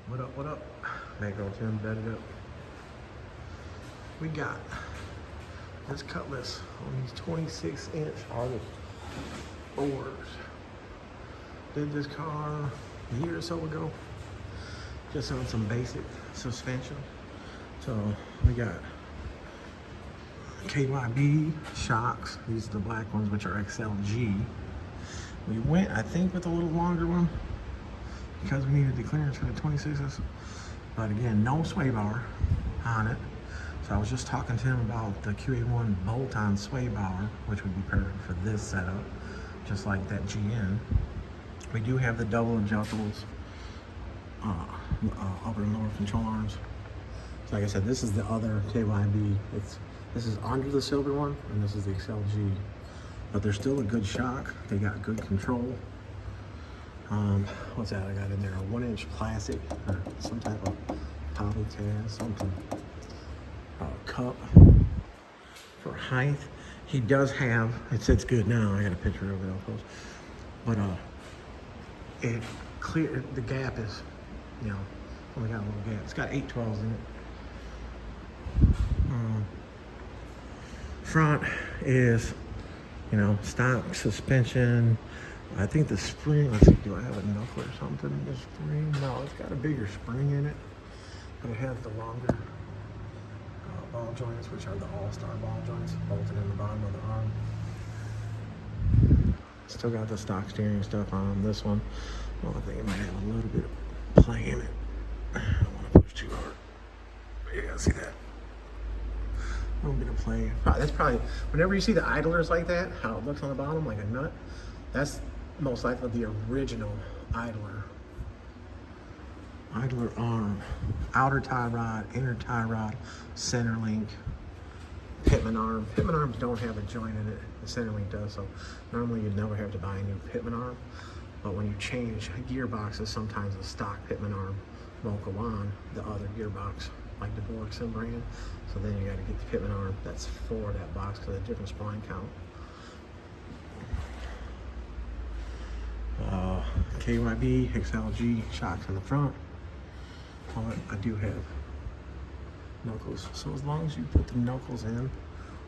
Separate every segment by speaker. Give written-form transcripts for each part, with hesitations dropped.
Speaker 1: What up, what up? Bankroll Tim, bedded up. We got this Cutlass on these 26-inch artist boards. Did this car a year or so ago, just on some basic suspension. So we got KYB shocks. These are the black ones, which are XLG. We went, I think, with a little longer one because we needed the clearance for the 26s. But again, no sway bar on it. So I was just talking to him about the QA1 bolt-on sway bar, which would be perfect for this setup, just like that GN. We do have the double adjustables, upper and lower control arms. So like I said, this is the other KYB. This is under the silver one, and this is the XLG. But they're still a good shock. They got good control. What's that I got in there? A 1-inch plastic or some type of poly tab, something. Cup for height. He does have, it says good now. I got a picture of it, I'll post. But it clear, the gap is, you know, only got a little gap. It's got 8/12s in it. Front is, you know, stock suspension. I think the spring, let's see, do I have a knuckle or something in the spring? No, it's got a bigger spring in it, but it has the longer ball joints, which are the all-star ball joints, bolted in the bottom of the arm. Still got the stock steering stuff on this one. Well, I think it might have a little bit of play in it. I don't want to push too hard. But yeah, see that? A little bit of play. That's probably, whenever you see the idlers like that, how it looks on the bottom like a nut, that's most likely the original idler. Idler arm, outer tie rod, inner tie rod, center link, pitman arm. Pitman arms don't have a joint in it. The center link does, so normally you'd never have to buy a new pitman arm. But when you change gearboxes, sometimes the stock pitman arm won't go on the other gearbox, like the Borgson brand. So then you got to get the pitman arm that's for that box because of the different spline count. KYB, XLG shocks in the front. I do have knuckles. So as long as you put the knuckles in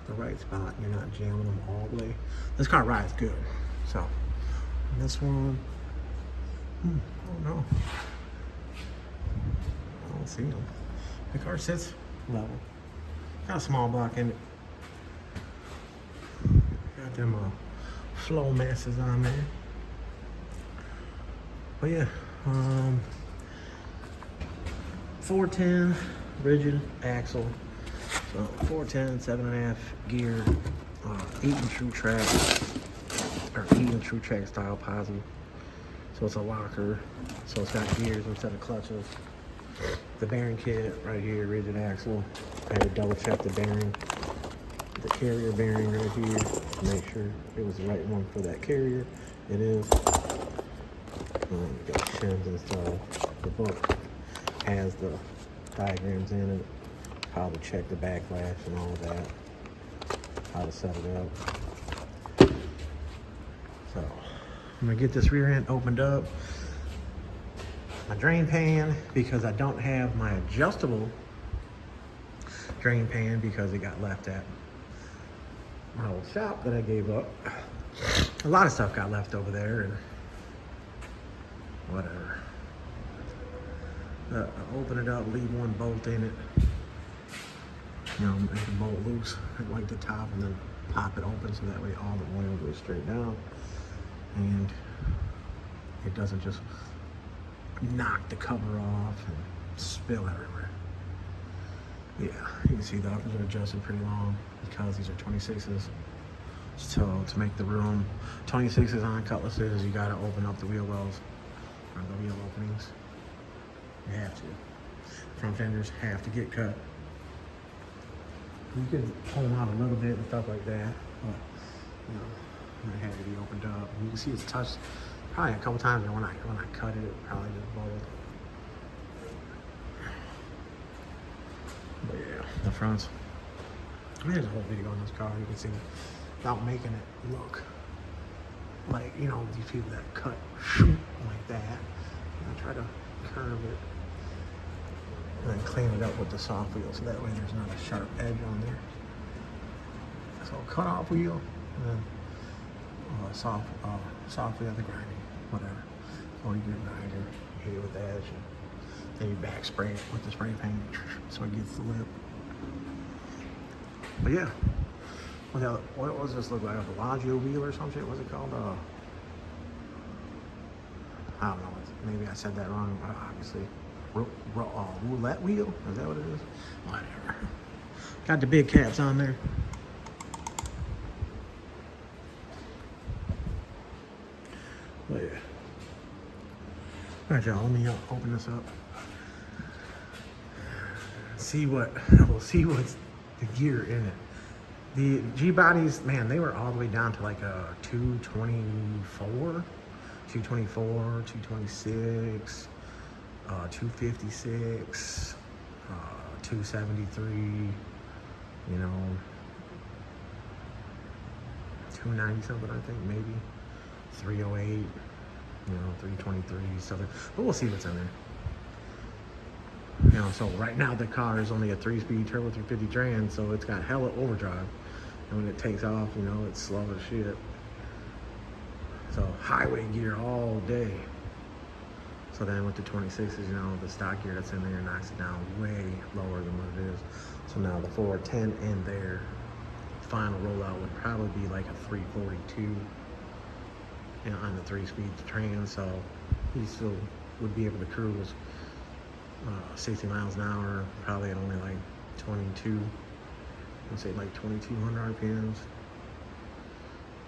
Speaker 1: the right spot, you're not jamming them all the way. This car rides good. So this one, I don't know. I don't see them. The car sits level. Got a small block in it. Got them flow masses on there. But yeah, 410 rigid axle. So 410, 7.5 gear, 8-inch true track, or 8-inch true track style posi. So it's a locker. So it's got gears instead of clutches. The bearing kit right here, rigid axle. I had to double check the bearing, the carrier bearing right here to make sure it was the right one for that carrier. It is. Got shims and stuff. The book has the diagrams in it, how to check the backlash and all of that, how to set it up. So I'm gonna get this rear end opened up. My drain pan, because I don't have my adjustable drain pan because it got left at my old shop that I gave up. A lot of stuff got left over there and whatever. Open it up, leave one bolt in it. You know, make the bolt loose at like the top and then pop it open so that way all the oil goes straight down and it doesn't just knock the cover off and spill everywhere. Yeah, you can see the uppers are adjusted pretty long because these are 26s. So to make the room, 26s on Cutlasses, you gotta open up the wheel wells or the wheel openings. You have to. Front fenders have to get cut. You can pull them out a little bit and stuff like that, but you know, it had to be opened up. You can see it's touched probably a couple times, and when I cut it, it probably just bubbled. But yeah, the fronts. There's a whole video on this car. You can see without making it look like, you know, these people that cut like that. I try to curve it And then clean it up with the soft wheel so that way there's not a sharp edge on there. So cut off wheel and then soft wheel, the grinding, whatever. 40 gear grinder, hit it with the edge, and then you back spray it with the spray paint so it gets the lip. But yeah, what does this look like? A Bellagio wheel or some shit? What's it called? I don't know. Maybe I said that wrong. Obviously, roulette wheel? Is that what it is? Whatever. Got the big caps on there. But yeah. All right, y'all. Let me open this up. We'll see what's the gear in it. The Gbodies, man, they were all the way down to like a 224, 226, 256, 273, you know, 290 something, I think, maybe 308, you know, 323, something. But we'll see what's in there. You know, so right now the car is only a 3-speed turbo 350 trans, so it's got hella overdrive. And when it takes off, you know, it's slow as shit. So highway gear all day. So then with the 26s, you know, the stock gear that's in there knocks it down way lower than what it is. So now the 410 in there, final rollout would probably be like a 342, you know, on the 3-speed trans. So he still would be able to cruise 60 miles an hour, probably at only like 22, let's say like 2200 RPMs.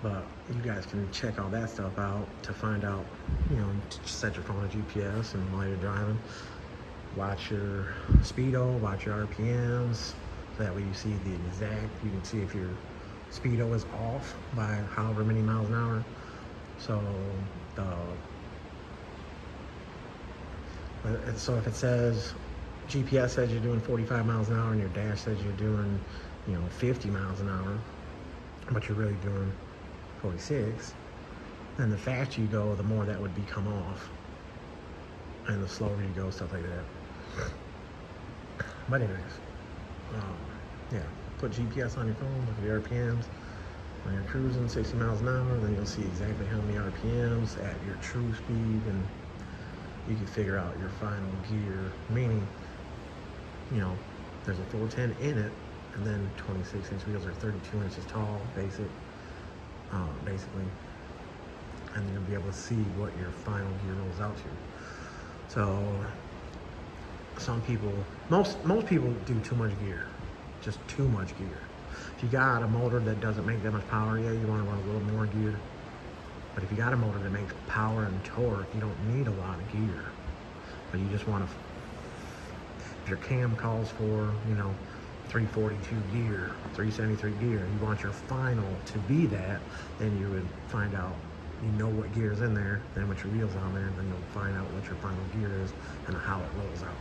Speaker 1: But you guys can check all that stuff out to find out, you know, set your phone to GPS, and while you're driving, watch your speedo, watch your RPMs, so that way you see the exact, you can see if your speedo is off by however many miles an hour. So so if it says, GPS says you're doing 45 miles an hour and your dash says you're doing, you know, 50 miles an hour, but you're really doing 46, then the faster you go, the more that would become off. And the slower you go, stuff like that. But anyways, yeah, put GPS on your phone, look at your RPMs. When you're cruising 60 miles an hour, then you'll see exactly how many RPMs at your true speed, and you can figure out your final gear, meaning, you know, there's a 410 in it, and then 26-inch wheels are 32 inches tall, basically. And you'll be able to see what your final gear rolls out to. So, some people, most people do too much gear, just too much gear. If you got a motor that doesn't make that much power, yeah, you want to run a little more gear. But if you got a motor that makes power and torque, you don't need a lot of gear. But you just want to, if your cam calls for, you know, 342 gear, 373 gear, you want your final to be that, then you would find out, you know what gear is in there, then with your wheels on there, then you'll find out what your final gear is and how it rolls out.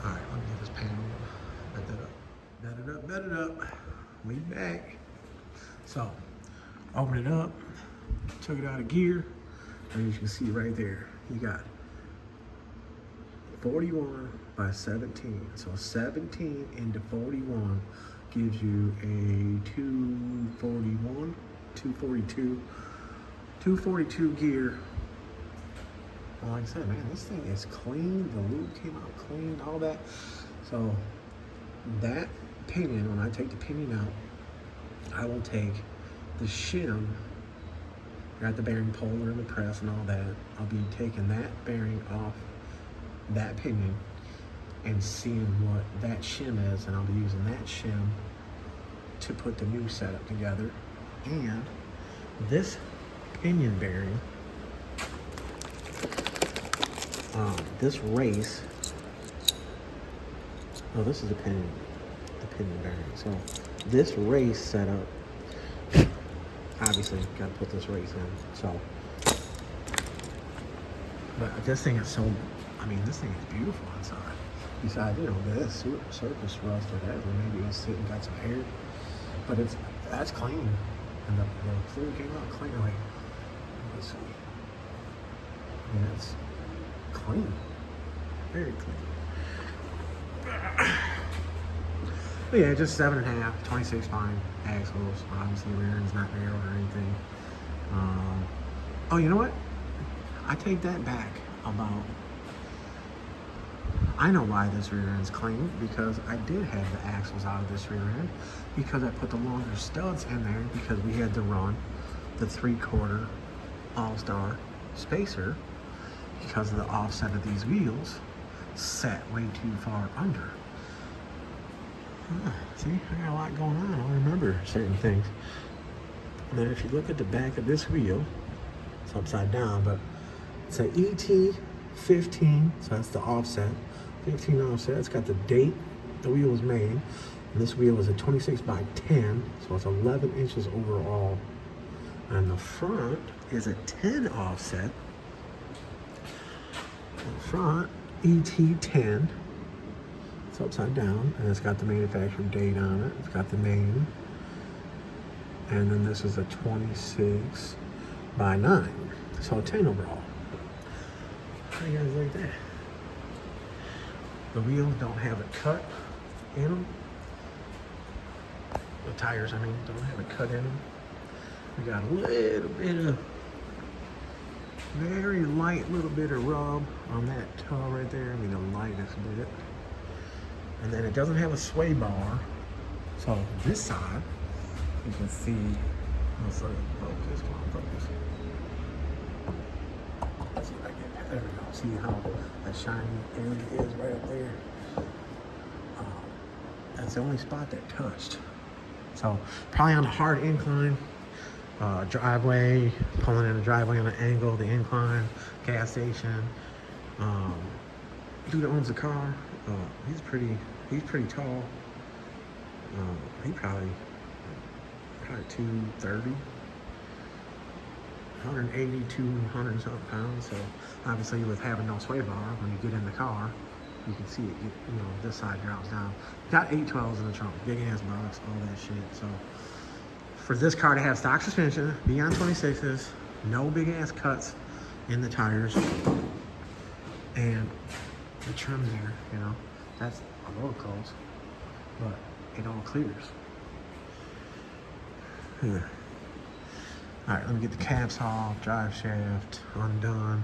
Speaker 1: All right, let me get this panel, bet it up. We back. So, open it up, took it out of gear, and you can see right there, you got 41 by 17. So 17 into 41 gives you a 241, 242 gear. Well, like I said, man, this thing is clean. The lube came out clean, all that. So that pinion, when I take the pinion out, I will take the shim, got the bearing puller and the press and all that. I'll be taking that bearing off that pinion and seeing what that shim is, and I'll be using that shim to put the new setup together. And this pinion bearing, this race, oh, this is the pinion bearing. So this race setup, obviously got to put this race in. So, but this thing is so, I mean, this thing is beautiful inside. Besides, you know, this surface rust or whatever, maybe it's sitting, got some hair, but that's clean. And the fluid came out clean. Like, let's see. Yeah, it's clean. very clean. But yeah, just 7.5, 26 fine axles. Obviously, rear end's not narrow or anything. Oh, you know what? I take that back about. I know why this rear end's clean, because I did have the axles out of this rear end, because I put the longer studs in there because we had to run the 3/4 All-Star spacer because of the offset of these wheels set way too far under. See, I got a lot going on. I don't remember certain things. Now, if you look at the back of this wheel, it's upside down, but it's an ET15, so that's the offset. 15 offset. It's got the date the wheel was made. And this wheel is a 26 by 10, so it's 11 inches overall. And the front is a 10 offset. The front, ET10. It's upside down, and it's got the manufacturer date on it. It's got the name. And then this is a 26 by 9, so 10 overall. How do you guys like that? The wheels don't have a cut in them. The tires, I mean, don't have a cut in them. We got a little bit of, very light little bit of rub on that toe right there. I mean, the lightest bit. And then it doesn't have a sway bar. So this side, you can see, let's sort of focus, come on, focus. Let's see if I get, there we go. See how that shiny area is right up there? That's the only spot that touched. So probably on a hard incline, driveway, pulling in the driveway on an angle, the incline, gas station. Dude that owns the car, he's pretty tall. He probably 230, 180, 200 and something pounds. So obviously with having no sway bar, when you get in the car, you can see it, this side drops down. Got 812s in the trunk, big ass box, all that shit. So for this car to have stock suspension, be on 26s, no big ass cuts in the tires, and the trim there, that's a little close, but it all clears. Yeah. All right, let me get the caps off, drive shaft undone,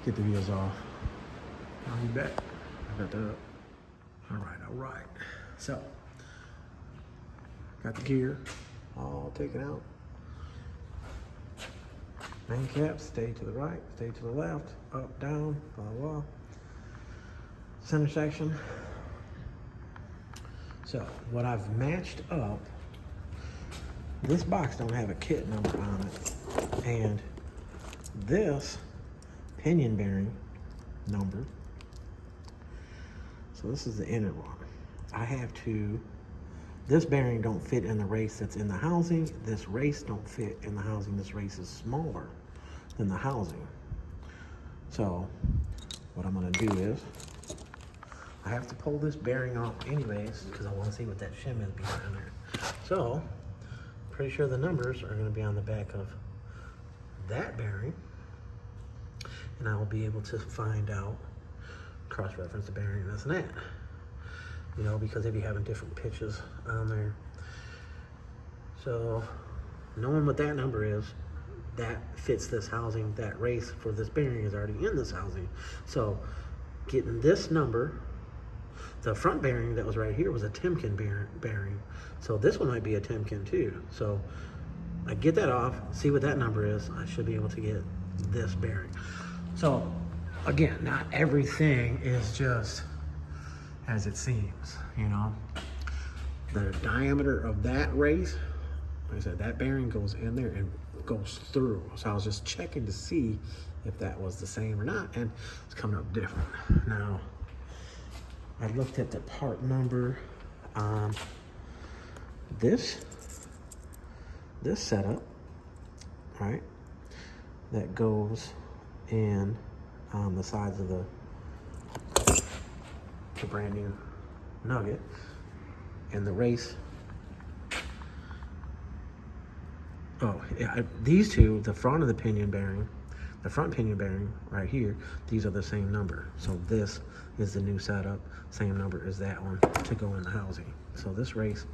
Speaker 1: get the wheels off. I'll be back. I got that up. All right. So, got the gear all taken out. Main caps, stay to the right, stay to the left, up, down, blah, blah. Center section. So, what I've matched up, this box don't have a kit number on it, and this pinion bearing number, so this is the inner one. I have to, this bearing don't fit in the race that's in the housing. This race don't fit in the housing. This race is smaller than the housing. So what I'm gonna do is, I have to pull this bearing off anyways, because I want to see what that shim is behind there. So pretty sure the numbers are going to be on the back of that bearing, and I will be able to find out, cross-reference the bearing and this and that, because they be having different pitches on there. So knowing what that number is, that fits this housing. That race for this bearing is already in this housing. So getting this number, the front bearing that was right here was a Timken bearing. So this one might be a Timken too. So I get that off, see what that number is, I should be able to get this bearing. So again, not everything is just as it seems, The diameter of that race, like I said, that bearing goes in there and goes through. So I was just checking to see if that was the same or not, and it's coming up different. Now, I looked at the part number on this setup, right? That goes in on the sides of the brand new Nugget, and the race. Oh, yeah, these two, the front of the pinion bearing, the front pinion bearing right here, these are the same number. So this is the new setup, same number as that one to go in the housing. So this race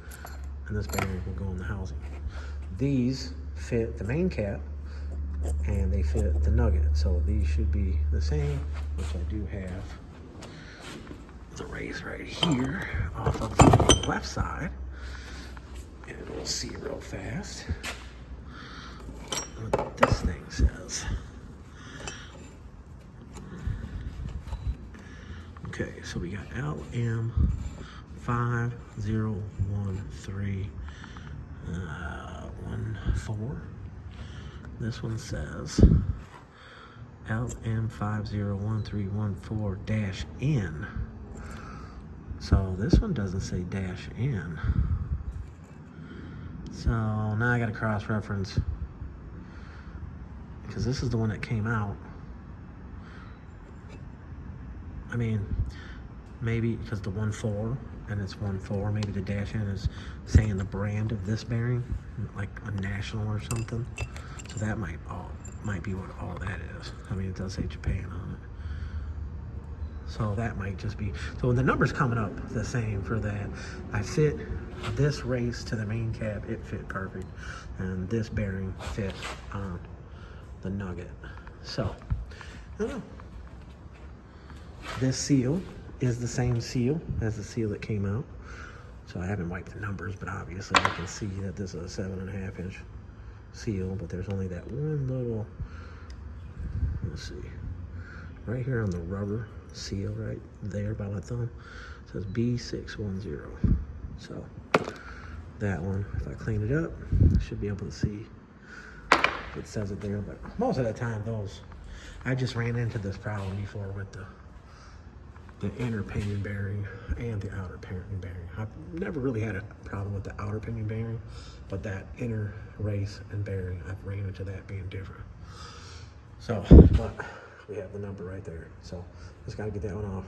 Speaker 1: and this bearing will go in the housing. These fit the main cap and they fit the nugget. So these should be the same, which I do have the race right here off of the left side. And we'll see real fast what this thing says. Okay, so we got LM501314. This one says LM501314-N. So this one doesn't say -N. So now I got to cross-reference, because this is the one that came out. I mean, maybe because the 1.4 and it's 1.4, maybe the -N is saying the brand of this bearing, like a National or something. So that might be what all that is. I mean, it does say Japan on it. So that might just be, so the number's coming up the same for that. I fit this race to the main cap, it fit perfect. And this bearing fit on the nugget. So, I don't know. This seal is the same seal as the seal that came out. So I haven't wiped the numbers, but obviously you can see that this is a 7.5 inch seal, but there's only that one little, let's see, right here on the rubber seal right there by my thumb, it says B610. So that one, if I clean it up, I should be able to see if it says it there. But most of the time those, I just ran into this problem before with the inner pinion bearing and the outer pinion bearing. I've never really had a problem with the outer pinion bearing, but that inner race and bearing, I've ran into that being different. So, but we have the number right there. So just gotta get that one off,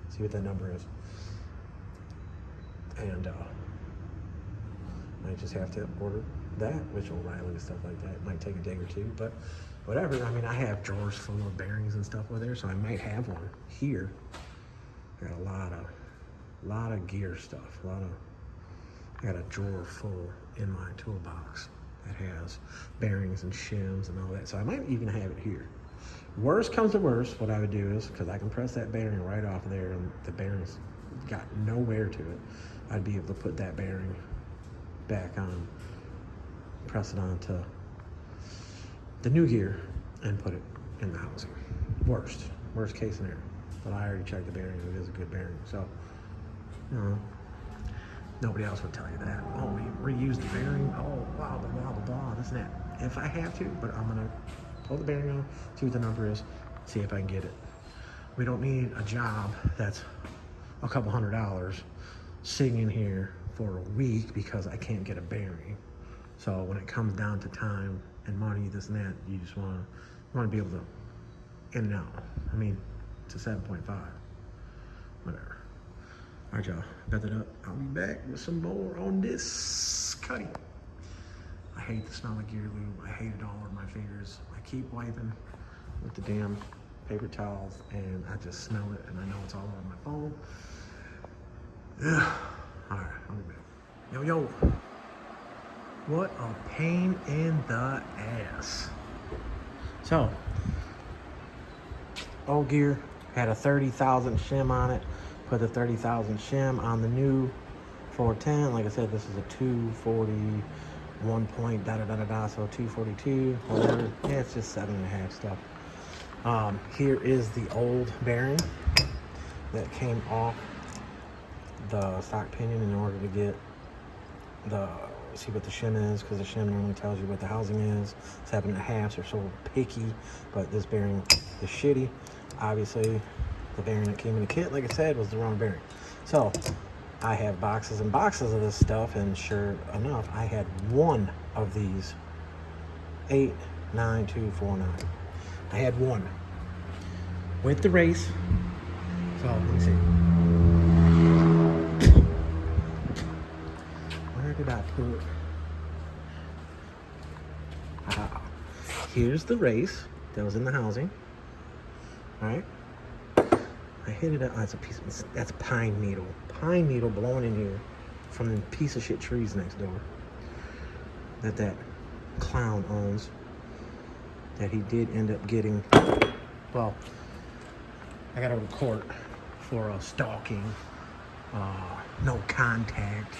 Speaker 1: see what that number is. And might just have to order that, which O'Reilly and stuff like that. It might take a day or two, but whatever. I mean, I have drawers full of bearings and stuff over there, so I might have one here. I got a lot of gear stuff. I got a drawer full in my toolbox that has bearings and shims and all that. So I might even have it here. Worst comes to worst, what I would do is, because I can press that bearing right off of there and the bearing's got nowhere to it, I'd be able to put that bearing back on, press it onto the new gear and put it in the housing. Worst case scenario. But I already checked the bearing, it is a good bearing. So, you know, nobody else would tell you that. Oh, we reused the bearing. Oh, blah, blah, blah, blah, blah, this and that. If I have to, but I'm gonna pull the bearing on, see what the number is, see if I can get it. We don't need a job that's a couple $100 sitting in here for a week because I can't get a bearing. So when it comes down to time and money, this and that, you just want to be able to in and out. I mean, it's a 7.5, whatever. All right, y'all, got that up. I'll be back with some more on this cutty. I hate the smell of gear lube. I hate it all over my fingers. I keep wiping with the damn paper towels and I just smell it and I know it's all over my phone. Yeah. All right, I'll be back. Yo. What a pain in the ass. So, old gear had a 30,000 shim on it. Put the 30,000 shim on the new 410. Like I said, this is a 241 point so 242, whatever. Yeah, it's just 7.5 stuff. Here is the old bearing that came off the stock pinion in order to get see what the shim is, because the shim normally tells you what the housing is. 7.5s are so picky, but this bearing is shitty. Obviously, the bearing that came in the kit, like I said, was the wrong bearing. So I have boxes and boxes of this stuff, and sure enough, I had one of these 89249. I had one with the race. So let me see. Where did I put? Here's the race. that was in the housing. All right. I hit it up. That's a piece of, that's pine needle. Pine needle blowing in here from the piece of shit trees next door that clown owns. That he did end up getting. Well, I got to report for stalking, no contact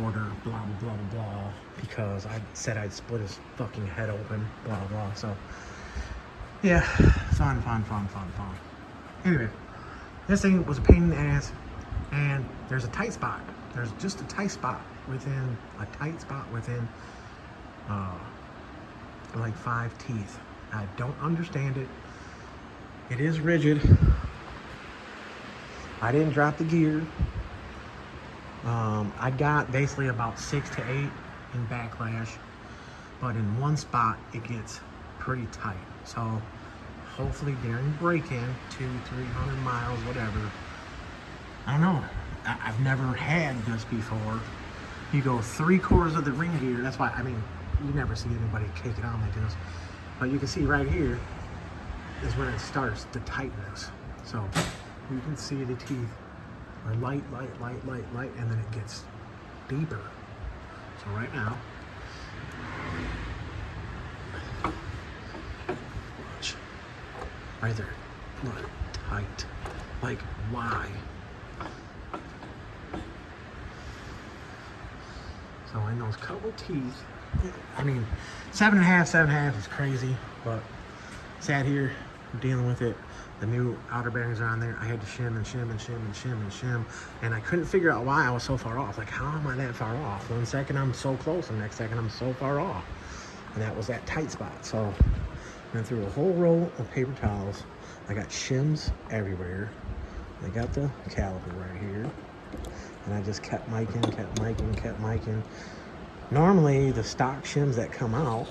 Speaker 1: order, blah, blah, blah, blah, because I said I'd split his fucking head open, blah, blah. So, yeah, fun. Anyway, this thing was a pain in the ass, and there's a tight spot. There's just a tight spot within, like 5 teeth. I don't understand it. It is rigid. I didn't drop the gear. I got basically about 6 to 8 in backlash, but in one spot it gets pretty tight. So hopefully during break-in, 200-300 miles, whatever. I don't know. I've never had this before. You go 3/4 of the ring gear. That's why, I mean, you never see anybody kick it on like this. But you can see right here is when it starts, the tightness. So you can see the teeth are light, and then it gets deeper. So right now, watch. Right there. Look, tight. Like, why? So in those couple teeth, I mean, 7.5 is crazy, but sat here dealing with it. The new outer bearings are on there. I had to shim, and I couldn't figure out why I was so far off. Like, how am I that far off? One second I'm so close, and the next second I'm so far off. And that was that tight spot. So went through a whole roll of paper towels. I got shims everywhere. I got the caliper right here. And I just kept miking. Normally, the stock shims that come out,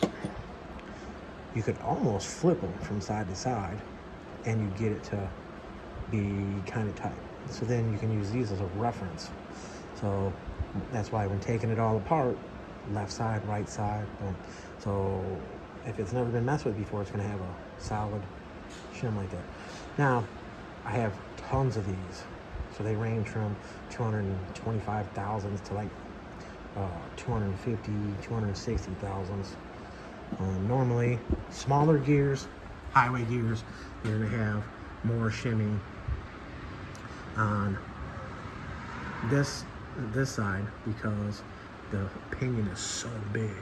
Speaker 1: you could almost flip them from side to side, and you get it to be kind of tight. So then you can use these as a reference. So that's why when taking it all apart, left side, right side, boom. So if it's never been messed with before, it's gonna have a solid shim like that. Now, I have tons of these. So they range from 225 thousandths to like 250, 260 thousandths. Normally, smaller gears, highway gears, you're gonna have more shimming on this side because the pinion is so big.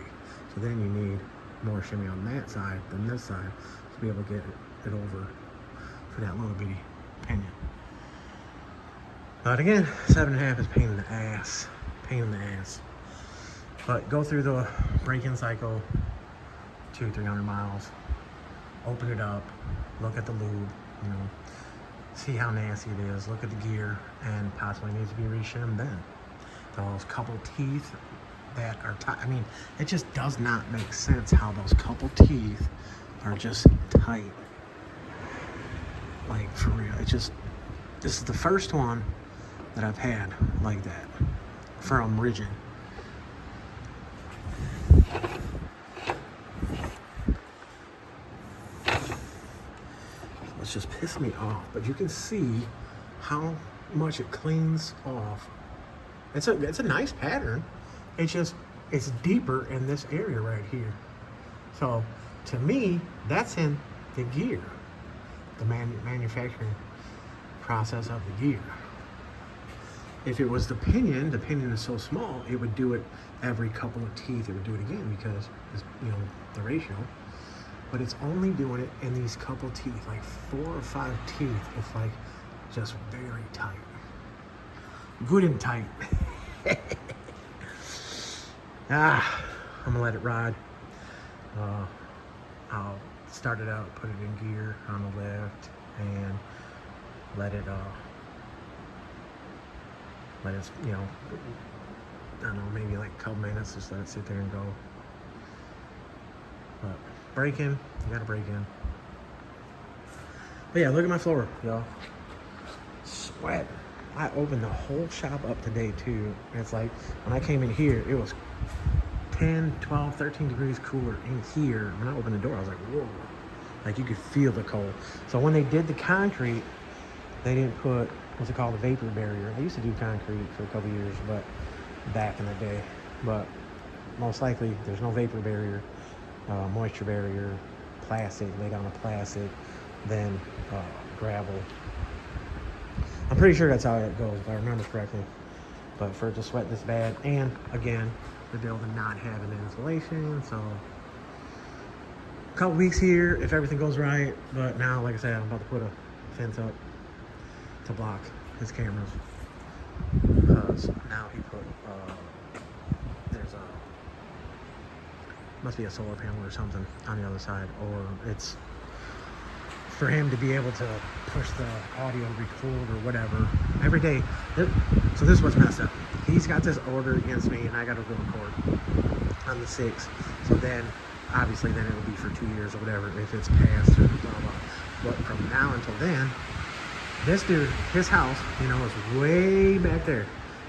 Speaker 1: So then you need more shimming on that side than this side to be able to get it over for that little bitty pinion. But again, 7.5 is pain in the ass. But go through the break-in cycle, 200-300 miles, open it up, look at the lube, you know, see how nasty it is, look at the gear, and possibly needs to be reshimmed then. Those couple teeth that are tight, I mean, it just does not make sense how those couple teeth are just tight. Like, for real, this is the first one that I've had like that, from rigid. It's just pissed me off, but you can see how much it cleans off. It's a nice pattern. It's deeper in this area right here. So to me, that's in the gear, the manufacturing process of the gear. If it was the pinion is so small, it would do it every couple of teeth. It would do it again because it's, you know, the ratio. But it's only doing it in these couple teeth, like 4 or 5 teeth. It's like just very tight, good and tight. I'm gonna let it ride. I'll start it out, put it in gear on the left, and let it, you know, I don't know, maybe like a couple minutes, just let it sit there and go. But break in, you gotta break in. But yeah, look at my floor, y'all. Sweat. I opened the whole shop up today too. And it's like, when I came in here, it was 10, 12, 13 degrees cooler in here. When I opened the door, I was like, whoa. Like you could feel the cold. So when they did the concrete, they didn't put, what's it called, a vapor barrier. I used to do concrete for a couple years, but back in the day. But most likely there's no vapor barrier, moisture barrier, plastic, lay down a plastic, then gravel. I'm pretty sure that's how it goes, if I remember correctly. But for it to sweat this bad, and again, the building not having insulation, so a couple weeks here if everything goes right. But now, like I said, I'm about to put a fence up to block his cameras, because now he put there's a must be a solar panel or something on the other side, or it's for him to be able to push the audio record or whatever every day. So this is what's messed up. He's got this order against me, and I got to go record on the 6th. So then, obviously, then it will be for 2 years or whatever if it's passed or blah blah. But from now until then, this dude, his house, you know, is way back there.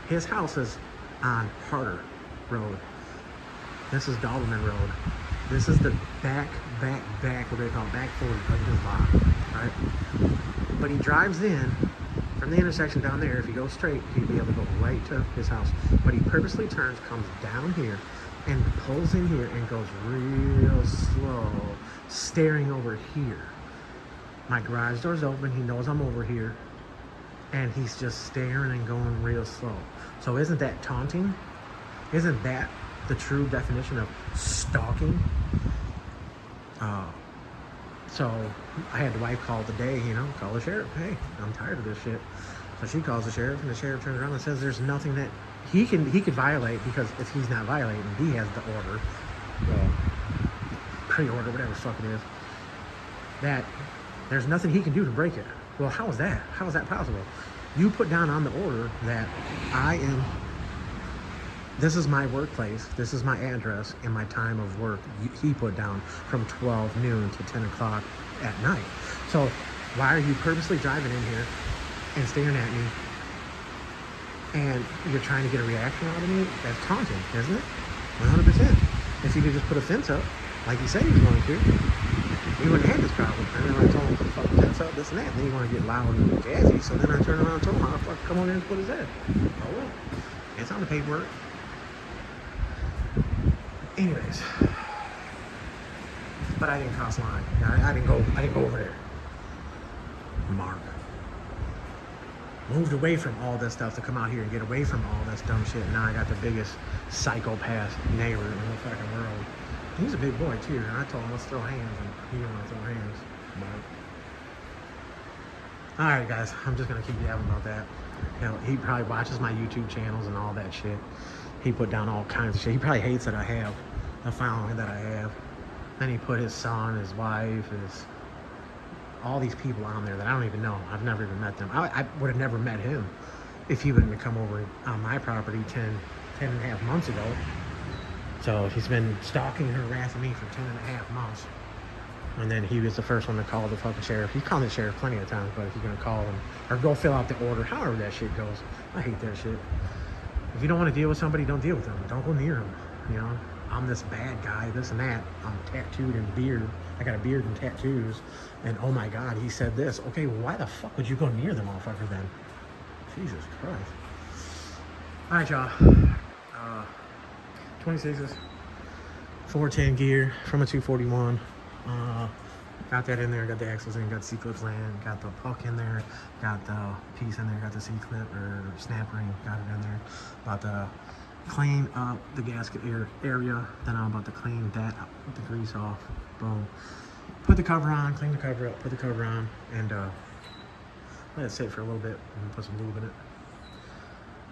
Speaker 1: His house is on Harder Road. This is Dahlman Road. This is the back, what do they call it? Back 40 of his lot, right? But he drives in from the intersection down there. If he goes straight, he'd be able to go right to his house. But he purposely turns, comes down here, and pulls in here and goes real slow, staring over here. My garage door's open. He knows I'm over here, and he's just staring and going real slow. So isn't that taunting? Isn't that the true definition of stalking? So I had the wife call today, you know, call the sheriff. Hey, I'm tired of this shit. So she calls the sheriff, and the sheriff turns around and says there's nothing that he could violate, because if he's not violating, he has the order, pre-order, whatever the fuck it is, that there's nothing he can do to break it. Well, how is that? How is that possible? You put down on the order that this is my workplace, this is my address, and my time of work. He put down from 12 noon to 10 o'clock at night. So why are you purposely driving in here and staring at me, and you're trying to get a reaction out of me? That's taunting, isn't it? 100%. If you could just put a fence up, like he said he was going to, he wouldn't have this problem. And then I told him to put the fucking fence up, this and that, and then you want to get loud and jazzy. So then I turned around and told him, how the fuck come on in and put his head? Oh well, it's on the paperwork. Anyways, but I didn't cross line. I didn't go over there. Mark moved away from all this stuff to come out here and get away from all this dumb shit. Now I got the biggest psychopath neighbor in the fucking world. He's a big boy too, and I told him let's throw hands, and he didn't want to throw hands. But all right, guys, I'm just gonna keep yapping about that. You know, he probably watches my YouTube channels and all that shit. He put down all kinds of shit. He probably hates that I have the following that I have. Then he put his son, his wife, all these people on there that I don't even know. I've never even met them. I would have never met him if he wouldn't have come over on my property 10 and a half months ago. So he's been stalking and harassing me for 10 and a half months. And then he was the first one to call the fucking sheriff. He's called the sheriff plenty of times, but if you're gonna call him or go fill out the order, however that shit goes, I hate that shit. If you don't want to deal with somebody, don't deal with them. Don't go near them. You know, I'm this bad guy, this and that. I'm tattooed and beard. I got a beard and tattoos. And oh my God, he said this. Okay, well, why the fuck would you go near the motherfucker then? Jesus Christ. All right, y'all. 26s, 410 gear from a 241. Got that in there. Got the axles in. Got the C-clips in. Got the puck in there. Got the piece in there. Got the C-clip or snap ring. Got it in there. About to clean up the gasket area. Then I'm about to clean that up, the grease off. Boom. Put the cover on. Clean the cover up. Put the cover on, and let it sit for a little bit and put some lube in it.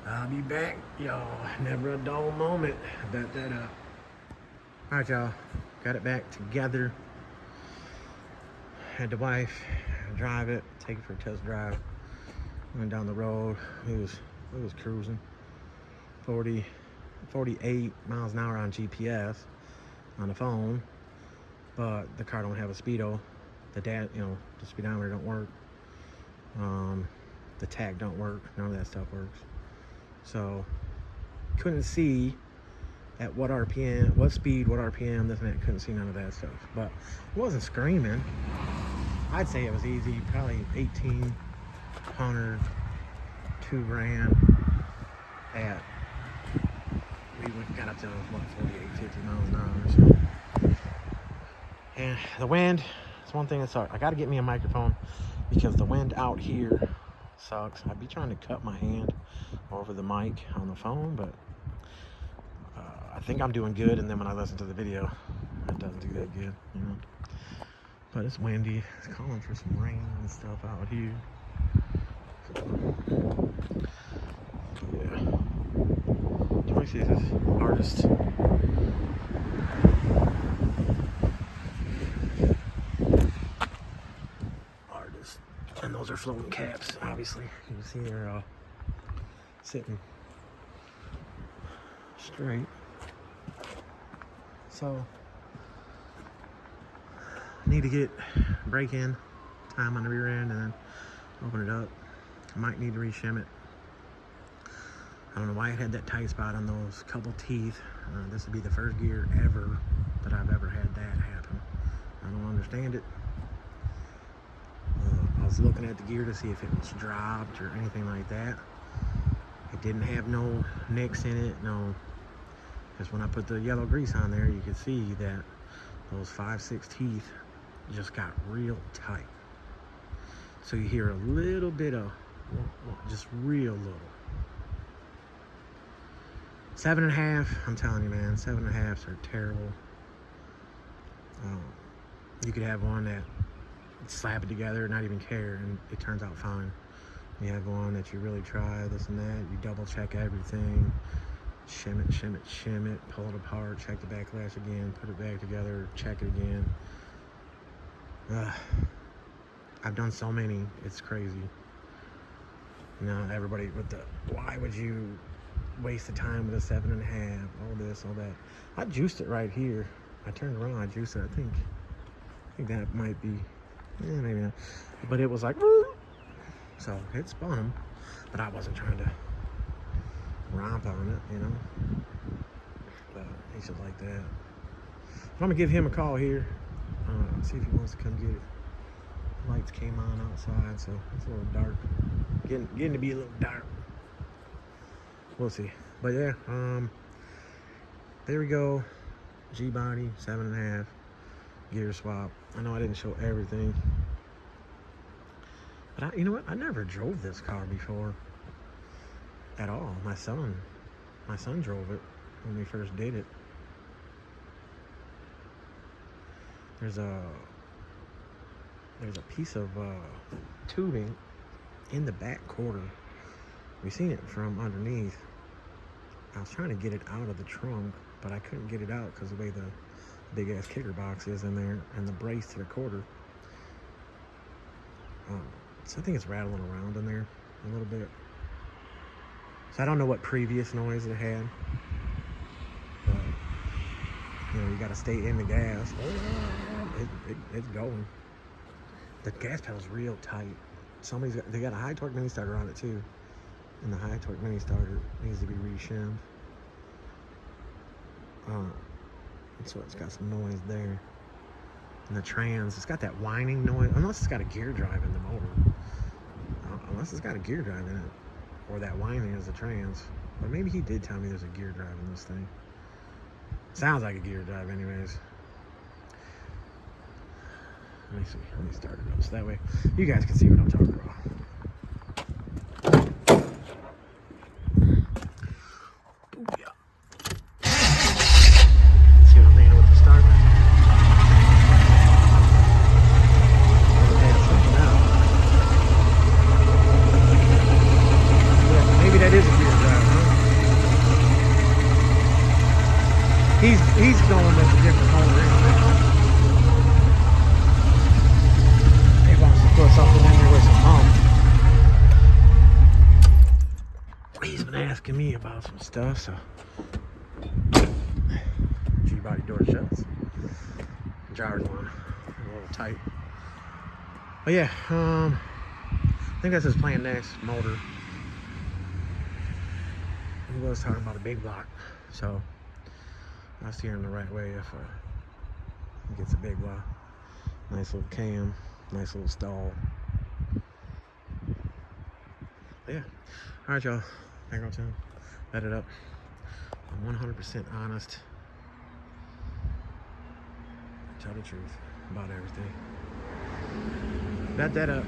Speaker 1: I'll be back, y'all. Never a dull moment. Bet that up. All right, y'all. Got it back together. Had the wife drive it, take it for a test drive. Went down the road. It was cruising 48 miles an hour on GPS on the phone, but the car don't have a speedo. The speedometer don't work. The tag don't work. None of that stuff works. So couldn't see at what RPM, what speed, what RPM, this and that. Couldn't see none of that stuff. But it wasn't screaming. I'd say it was easy, probably 1,800, 2 grand at, we got up to what, 48, 50 miles an hour. So. And the wind, it's one thing that sucks. I got to get me a microphone because the wind out here sucks. I'd be trying to cut my hand over the mic on the phone, but I think I'm doing good. And then when I listen to the video, it doesn't do that good, you know. But it's windy. It's calling for some rain and stuff out here. So, yeah. Let me see this artist. And those are floating caps, obviously. You can see they're sitting straight. So, need to get break-in time on the rear end and then open it up. I might need to re-shim it. I don't know why it had that tight spot on those couple teeth. This would be the first gear ever that I've ever had that happen. I don't understand it. I was looking at the gear to see if it was dropped or anything like that. It didn't have no nicks in it, no. Because when I put the yellow grease on there, you could see that those 5-6 teeth just got real tight. So you hear a little bit of, just real little. 7.5, I'm telling you, man, 7.5s are terrible. You could have one that slap it together, not even care, and it turns out fine. You have one that you really try, this and that, you double check everything, shim it, pull it apart, check the backlash again, put it back together, check it again. I've done so many, it's crazy. You know, everybody with the, why would you waste the time with a 7.5, all this, all that. I juiced it right here. I turned around, I juiced it, I think that might be, maybe not. But it was like, woo! So it spun him, but I wasn't trying to romp on it, you know. But he should like that. I'm gonna give him a call here, see if he wants to come get it. Lights came on outside, so it's a little dark. Getting to be a little dark. We'll see. But yeah, there we go. Gbody 7.5 gear swap. I know I didn't show everything, but you know what? I never drove this car before at all. My son drove it when we first did it. There's a piece of tubing in the back quarter. We seen it from underneath. I was trying to get it out of the trunk, but I couldn't get it out because of the way the big ass kicker box is in there and the brace to the quarter. So I think it's rattling around in there a little bit. So I don't know what previous noise it had, but you know, you got to stay in the gas. It's going. The gas pedal's real tight. They got a high torque mini starter on it too, and the high torque mini starter needs to be re-shimmed. So it's got some noise there. And the trans, it's got that whining noise, unless it's got a gear drive in the motor. Unless it's got a gear drive in it, or that whining is the trans. But maybe he did tell me there's a gear drive in this thing. Sounds like a gear drive anyways. Let me see, let me start it up so that way you guys can see what I'm talking about. He's going with a different motor anyway. He wants to put something in there with some pump. He's been asking me about some stuff, so Gbody door shuts. Jar's one, a little tight. But yeah, I think that's his plan next, motor. He was talking about a big block, so I steer him the right way if he gets a big while. Nice little cam, nice little stall. But yeah. All right, y'all. Bankroll tune. Let it up. I'm 100% honest. Tell the truth about everything. Bet that up.